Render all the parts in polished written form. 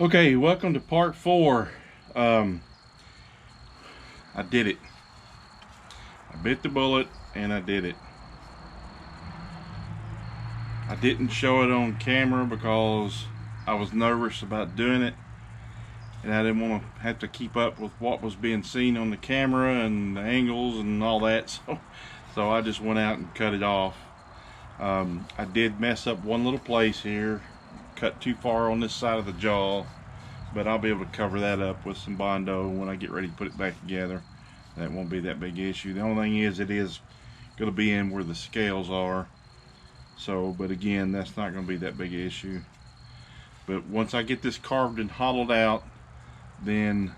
Okay, welcome to part 4. I did it. I bit the bullet and I did it. I didn't show it on camera because I was nervous about doing it, and I didn't want to have to keep up with what was being seen on the camera and the angles and all that, so I just went out and cut it off. I did mess up one little place here, cut too far on this side of the jaw, but I'll be able to cover that up with some Bondo when I get ready to put it back together. That won't be that big issue. The only thing is, it is going to be in where the scales are. So, but again, that's not going to be that big an issue. But once I get this carved and hollowed out, then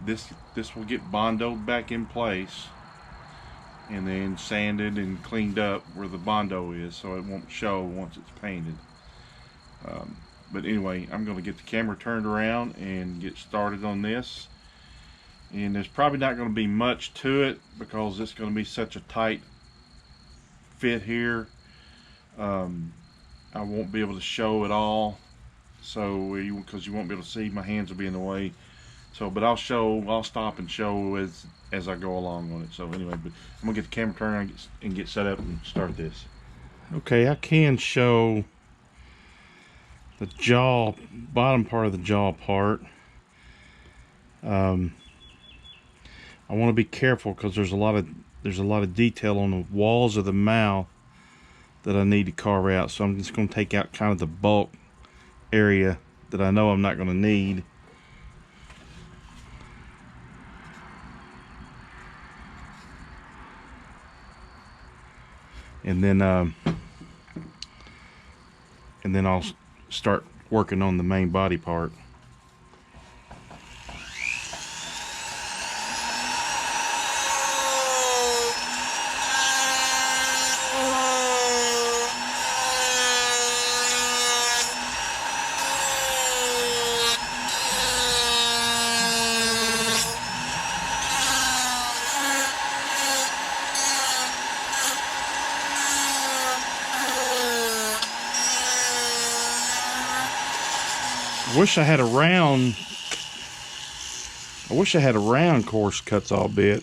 this will get Bondoed back in place, and then sanded and cleaned up where the Bondo is, so it won't show once it's painted. But anyway, I'm going to get the camera turned around and get started on this. And there's probably not going to be much to it because it's going to be such a tight fit here. I won't be able to show it all, so because you won't be able to see, my hands will be in the way. So, but I'll stop and show as I go along on it. So anyway, but I'm gonna get the camera turned on and get set up and start this. Okay, I can show the jaw, bottom part of the jaw part. I want to be careful because there's a lot of detail on the walls of the mouth that I need to carve out. So I'm just going to take out kind of the bulk area that I know I'm not going to need. And then I'll start working on the main body part. I wish I had a round course cuts all bit.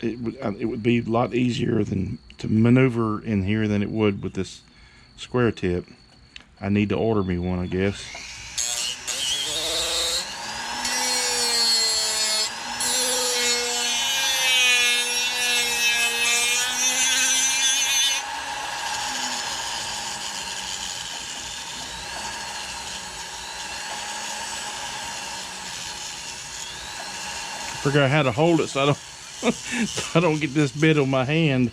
It would be a lot easier to maneuver in here than it would with this square tip. I need to order me one, I guess. Figure out how to hold it so I don't get this bit on my hand.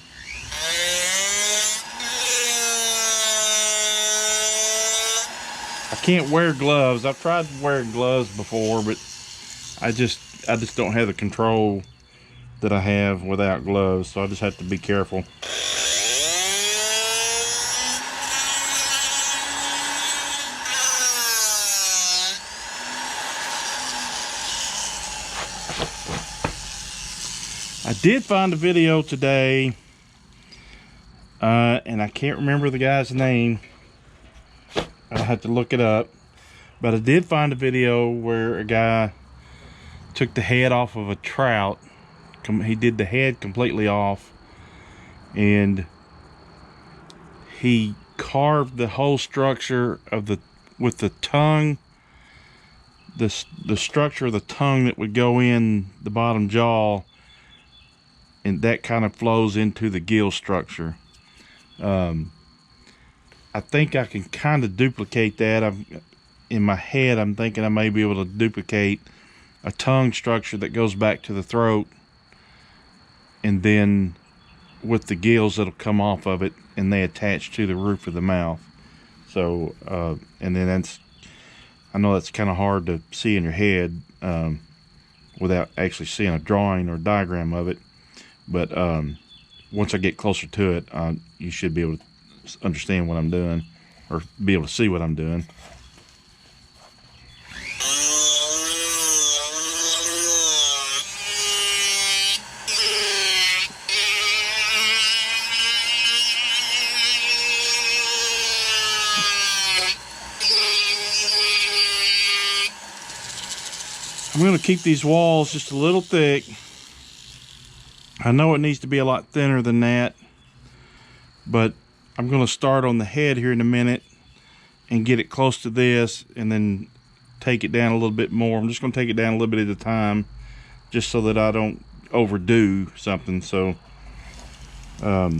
I can't wear gloves. I've tried wearing gloves before, but I just don't have the control that I have without gloves, so I just have to be careful. I did find a video today, and I can't remember the guy's name. I'll have to look it up. But I did find a video where a guy took the head off of a trout. He did the head completely off, and he carved the whole structure of with the tongue, the structure of the tongue that would go in the bottom jaw, and that kind of flows into the gill structure. I think I can kind of duplicate that. In my head, I'm thinking I may be able to duplicate a tongue structure that goes back to the throat, and then with the gills that'll come off of it, and they attach to the roof of the mouth. So, and then I know that's kind of hard to see in your head without actually seeing a drawing or diagram of it. But once I get closer to it, you should be able to understand what I'm doing, or be able to see what I'm doing. I'm going to keep these walls just a little thick. I know it needs to be a lot thinner than that, but I'm going to start on the head here in a minute and get it close to this and then take it down a little bit more. I'm just going to take it down a little bit at a time just so that I don't overdo something. So I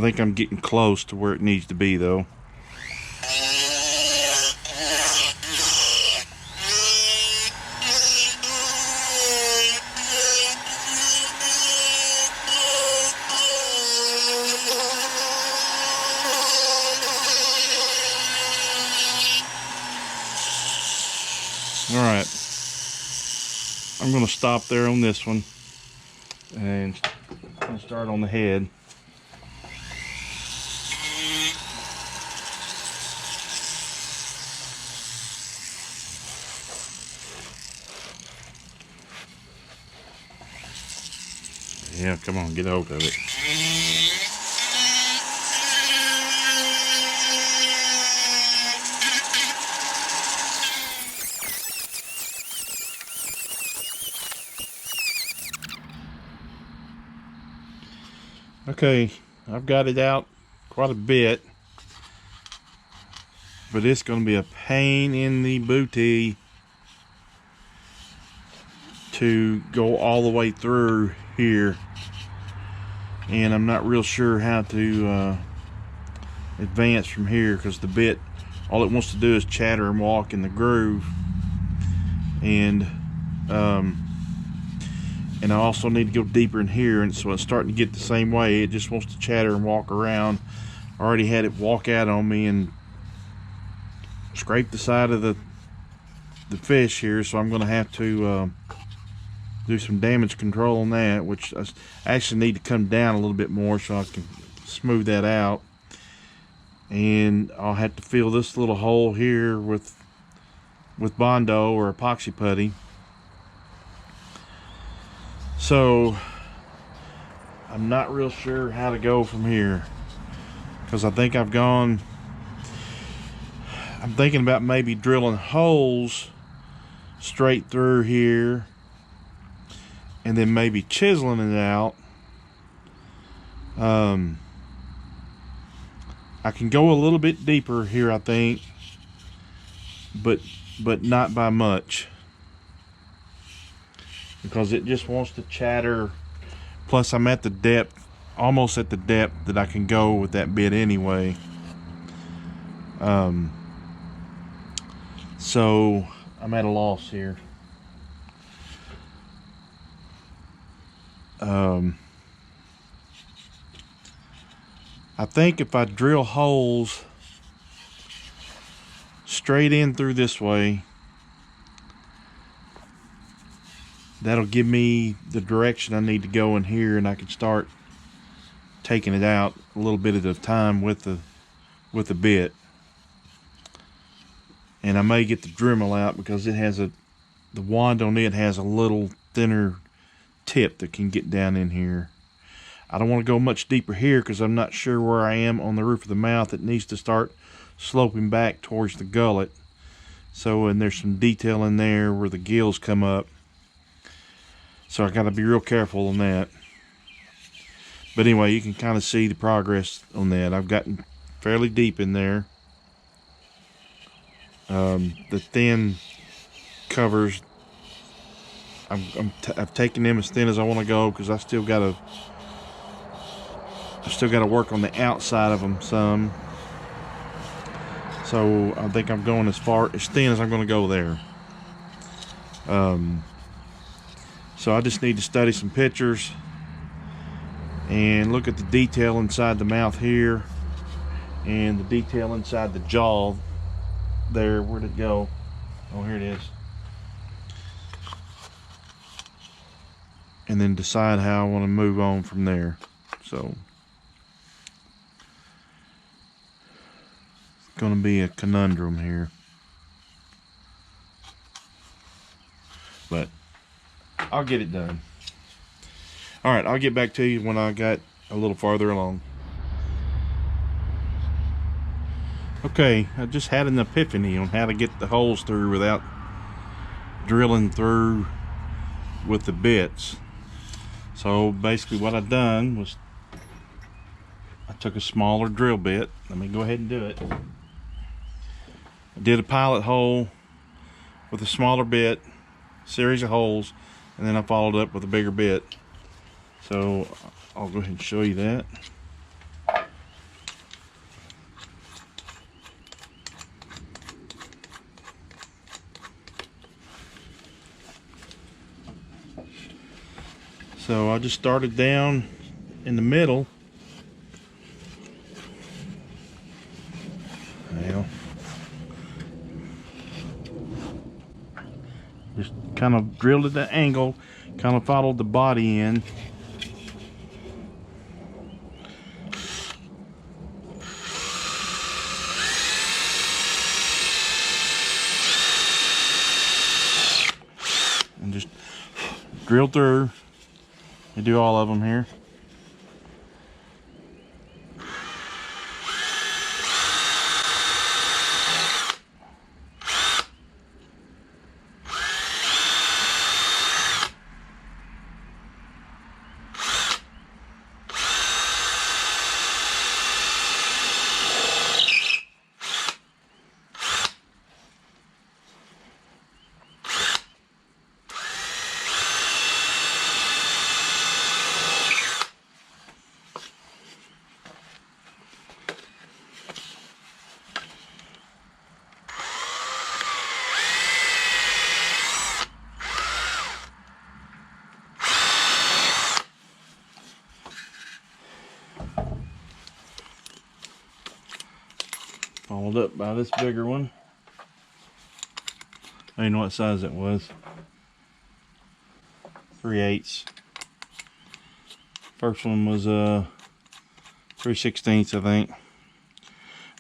think I'm getting close to where it needs to be though. Alright, I'm going to stop there on this one and start on the head. Yeah, come on, get a hold of it. Okay, I've got it out quite a bit, but it's going to be a pain in the booty to go all the way through here, and I'm not real sure how to advance from here because the bit, all it wants to do is chatter and walk in the groove, and I also need to go deeper in here, and so it's starting to get the same way. It just wants to chatter and walk around. I already had it walk out on me and scrape the side of the fish here, so I'm going to have to do some damage control on that, which I actually need to come down a little bit more so I can smooth that out. And I'll have to fill this little hole here with Bondo or epoxy putty. So I'm not real sure how to go from here, because I think I'm thinking about maybe drilling holes straight through here and then maybe chiseling it out. I can go a little bit deeper here, I think, but not by much, because it just wants to chatter. Plus I'm at the depth, almost at the depth that I can go with that bit anyway. So I'm at a loss here. I think if I drill holes straight in through this way, that'll give me the direction I need to go in here, and I can start taking it out a little bit at a time with the bit. And I may get the Dremel out because it has the wand on it has a little thinner tip that can get down in here. I don't want to go much deeper here because I'm not sure where I am on the roof of the mouth. It needs to start sloping back towards the gullet. So, and there's some detail in there where the gills come up. So I got to be real careful on that. But anyway, you can kind of see the progress on that. I've gotten fairly deep in there. The thin covers, I've taken them as thin as I want to go because I still got to work on the outside of them some. So I think I'm going as thin as I'm going to go there. So I just need to study some pictures and look at the detail inside the mouth here and the detail inside the jaw there. Where'd it go? Oh, here it is. And then decide how I want to move on from there. So it's going to be a conundrum here, but I'll get it done. Alright, I'll get back to you when I got a little farther along. Okay, I just had an epiphany on how to get the holes through without drilling through with the bits. So basically what I done was I took a smaller drill bit. Let me go ahead and do it. I did a pilot hole with a smaller bit, series of holes, and then I followed up with a bigger bit. So I'll go ahead and show you that. So I just started down in the middle. Now, just kind of drilled at the angle, kind of followed the body in. And just drill through. You do all of them here. Followed up by this bigger one. I didn't know what size it was. 3/8. First one was 3/16, I think. I'm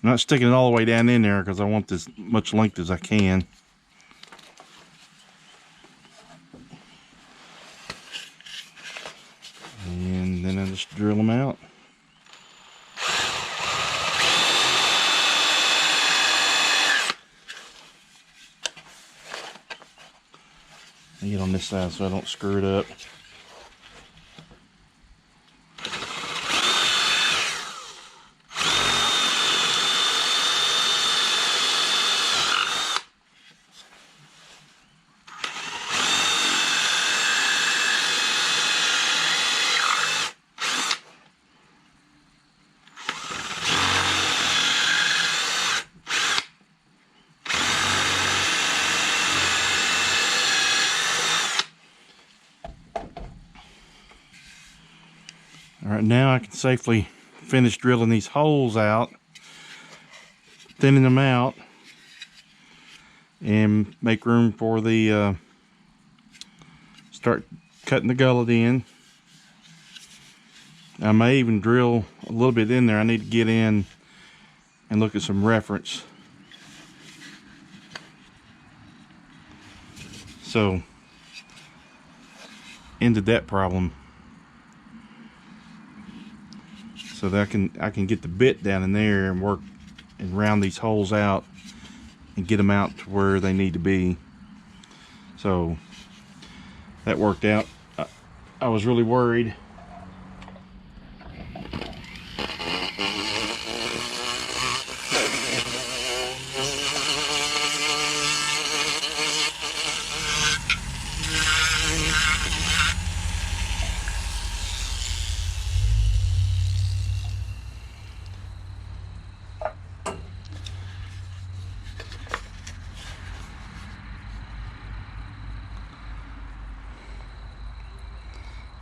not sticking it all the way down in there because I want this much length as I can. And then I just drill them out. Get on this side so I don't screw it up. Alright, now I can safely finish drilling these holes out, thinning them out, and make room for the, start cutting the gullet in. I may even drill a little bit in there. I need to get in and look at some reference. So, ended that problem. So that I can get the bit down in there and work and round these holes out and get them out to where they need to be. So that worked out. I was really worried.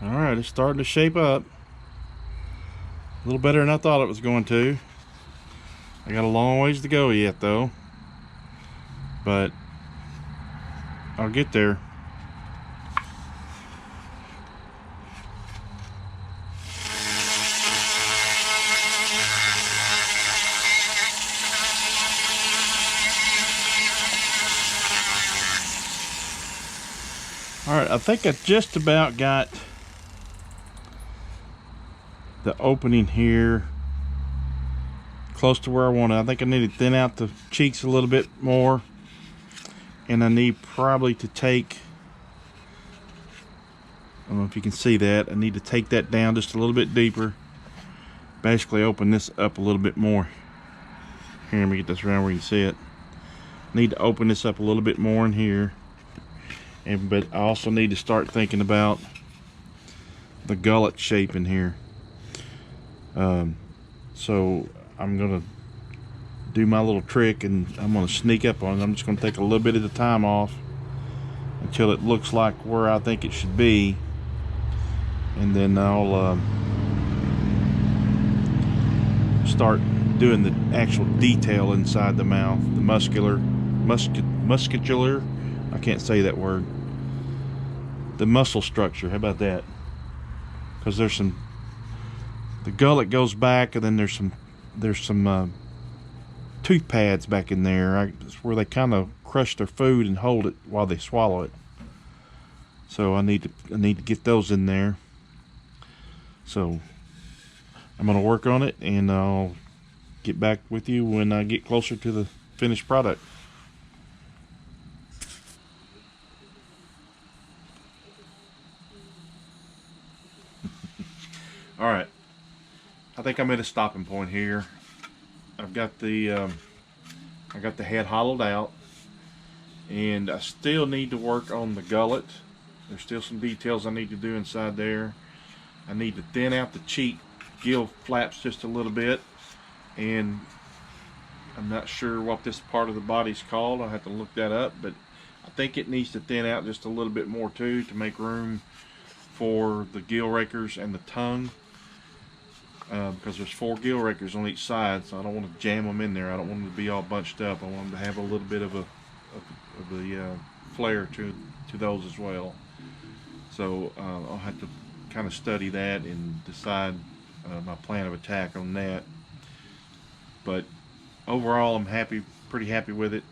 Alright, it's starting to shape up. A little better than I thought it was going to. I got a long ways to go yet though. But I'll get there. Alright, I think I just about got the opening here close to where I want it. I think I need to thin out the cheeks a little bit more and I need probably to take, I don't know if you can see that, I need to take that down just a little bit deeper. Basically open this up a little bit more. Here, let me get this around where you can see it. Need to open this up a little bit more in here. But I also need to start thinking about the gullet shape in here. So I'm gonna do my little trick, and I'm gonna sneak up on it. I'm just gonna take a little bit of the time off until it looks like where I think it should be, and then I'll start doing the actual detail inside the mouth, the musculature. I can't say that word. The muscle structure. How about that? Because there's some. The gullet goes back, and then there's some tooth pads back in there. It's where they kind of crush their food and hold it while they swallow it. So I need to get those in there. So I'm gonna work on it, and I'll get back with you when I get closer to the finished product. All right, I think I'm at a stopping point here. I've got the head hollowed out, and I still need to work on the gullet. There's still some details I need to do inside there. I need to thin out the cheek gill flaps just a little bit, and I'm not sure what this part of the body's called. I'll have to look that up, but I think it needs to thin out just a little bit more too, to make room for the gill rakers and the tongue, because there's 4 gill rakers on each side, so I don't want to jam them in there. I don't want them to be all bunched up. I want them to have a little bit of a flair to those as well. So I'll have to kind of study that and decide my plan of attack on that. But overall, I'm pretty happy with it.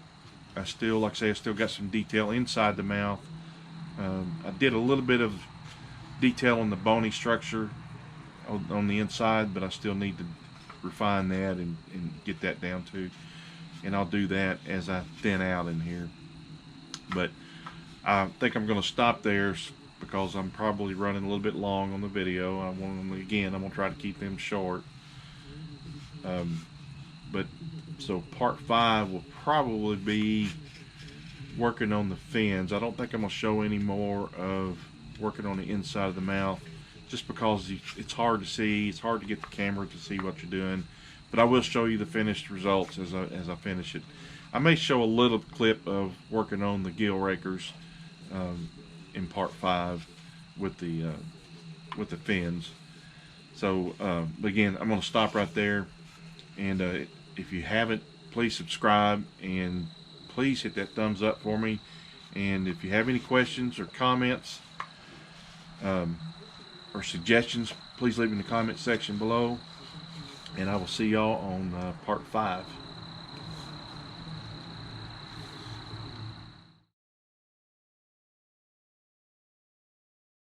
I still, like I say, I still got some detail inside the mouth. I did a little bit of detail on the bony structure on the inside, but I still need to refine that and get that down too. And I'll do that as I thin out in here. But I think I'm going to stop there because I'm probably running a little bit long on the video. I'm going to try to keep them short. But so part 5 will probably be working on the fins. I don't think I'm going to show any more of working on the inside of the mouth, just because it's hard to see. It's hard to get the camera to see what you're doing. But I will show you the finished results as I finish it. I may show a little clip of working on the gill rakers in part 5 with the fins. So again, I'm going to stop right there. And if you haven't, please subscribe, and please hit that thumbs up for me. And if you have any questions or comments or suggestions, please leave in the comment section below. And I will see y'all on part 5.